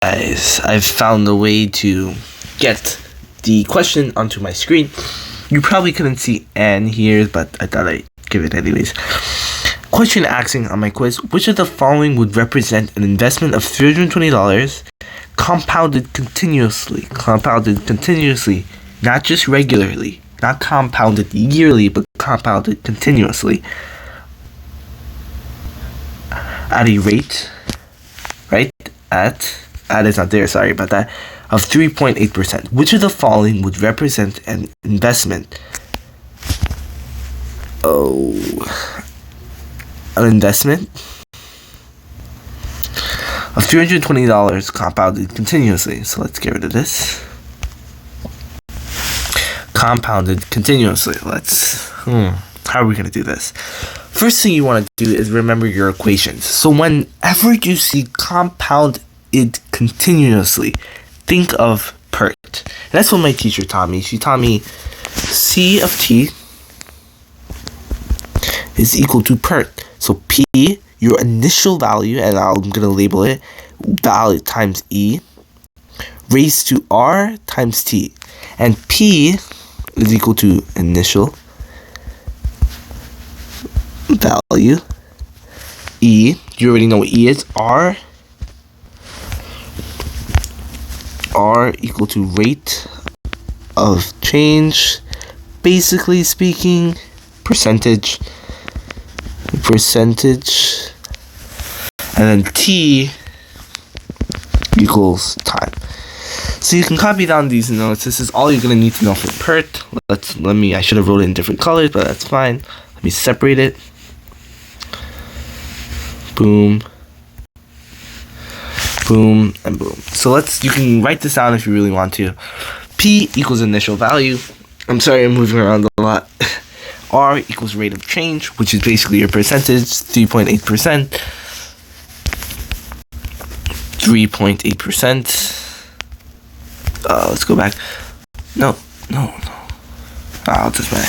Guys, I've found a way to get the question onto my screen. You probably couldn't see N here, but I thought I'd give it anyways. Question asking on my quiz, which of the following would represent an investment of $320 compounded continuously, not just regularly, not compounded yearly, but compounded continuously at a rate, right, at is not there, sorry about that, of 3.8%. Which of the following would represent an investment? An investment of $320 compounded continuously. So let's get rid of this. Compounded continuously. How are we going to do this? First thing you want to do is remember your equations. So whenever you see compound it continuously, think of PERT. That's what my teacher taught me. She taught me C of t is equal to PERT. So P, your initial value, and I'm going to label it value times E, raised to R times T. And P is equal to initial value, E, you already know what E is, R equal to rate of change, basically speaking, percentage, and then T equals time. So you can copy down these notes. This is all you're going to need to know for PERT. I should have wrote it in different colors, but that's fine. Let me separate it. Boom, boom, and boom. So you can write this down if you really want to. P equals initial value. I'm sorry, I'm moving around a lot. R equals rate of change, which is basically your percentage, 3.8%. 3.8%. Let's go back. No. This way.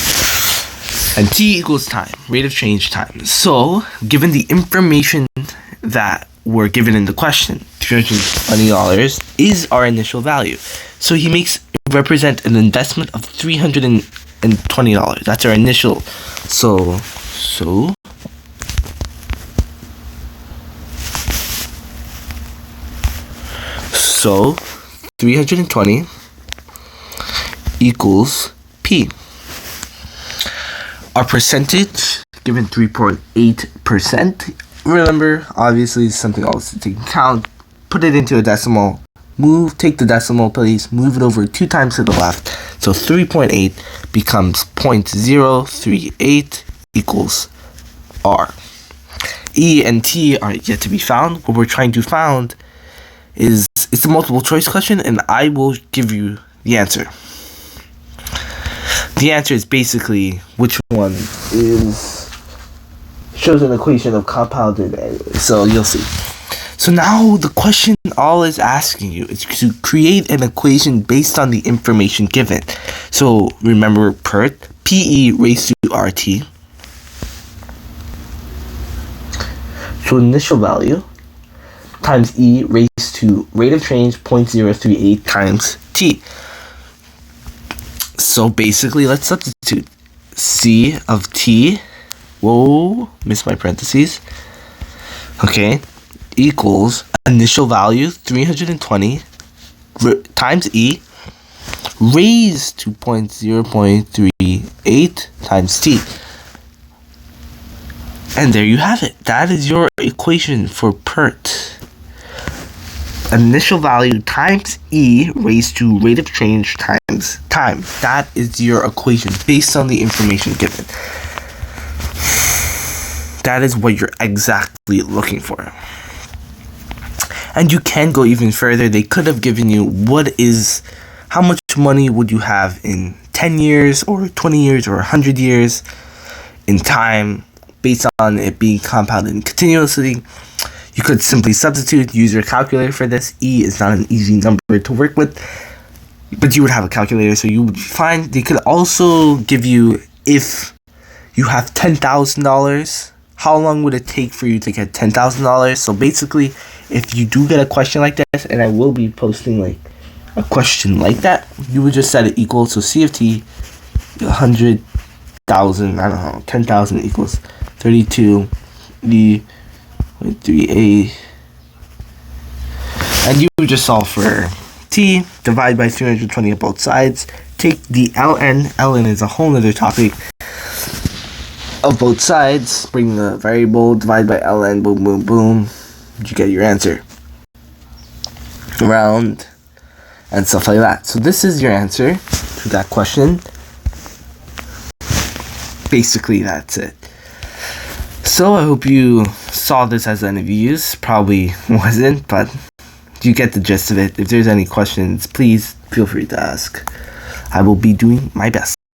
And T equals time, rate of change time. So, given the information that were given in the question, $320 is our initial value. So he represent an investment of $320. That's our initial. So 320 equals P. Our percentage, given 3.8%. Remember, obviously, something else to take into account. Put it into a decimal. Take the decimal place, move it over 2 times to the left. So 3.8 becomes 0.038 equals R. E and T are yet to be found. What we're trying to find is, it's a multiple choice question, and I will give you the answer. The answer is basically which one shows an equation of compounded. So you'll see. So now the question all is asking you is to create an equation based on the information given. So remember PERT, PE raised to RT. So initial value times E raised to rate of change 0.038 times T. So basically, let's substitute C of T, missed my parentheses, okay, equals initial value 320 times E raised to 0.38 times T. And there you have it. That is your equation for PERT. Initial value times E raised to rate of change times time. That is your equation based on the information given. That is what you're exactly looking for. And you can go even further. They could have given you how much money would you have in 10 years or 20 years or 100 years in time based on it being compounded continuously. You could simply substitute, use your calculator for this. E is not an easy number to work with, but you would have a calculator, so you would be fine. They could also give you, if you have $10,000, how long would it take for you to get $10,000? So basically, if you do get a question like this, and I will be posting like a question like that, you would just set it equal to CFT 100,000, I don't know, 10,000 equals 32 the 3a, and you would just solve for t, divide by 320 on both sides, take the ln is a whole other topic, of both sides, bring the variable, divide by ln, boom, boom, boom, you get your answer. Round, and stuff like that. So this is your answer to that question. Basically, that's it. So I hope you saw this as an abuse. Probably wasn't, but you get the gist of it. If there's any questions, please feel free to ask. I will be doing my best.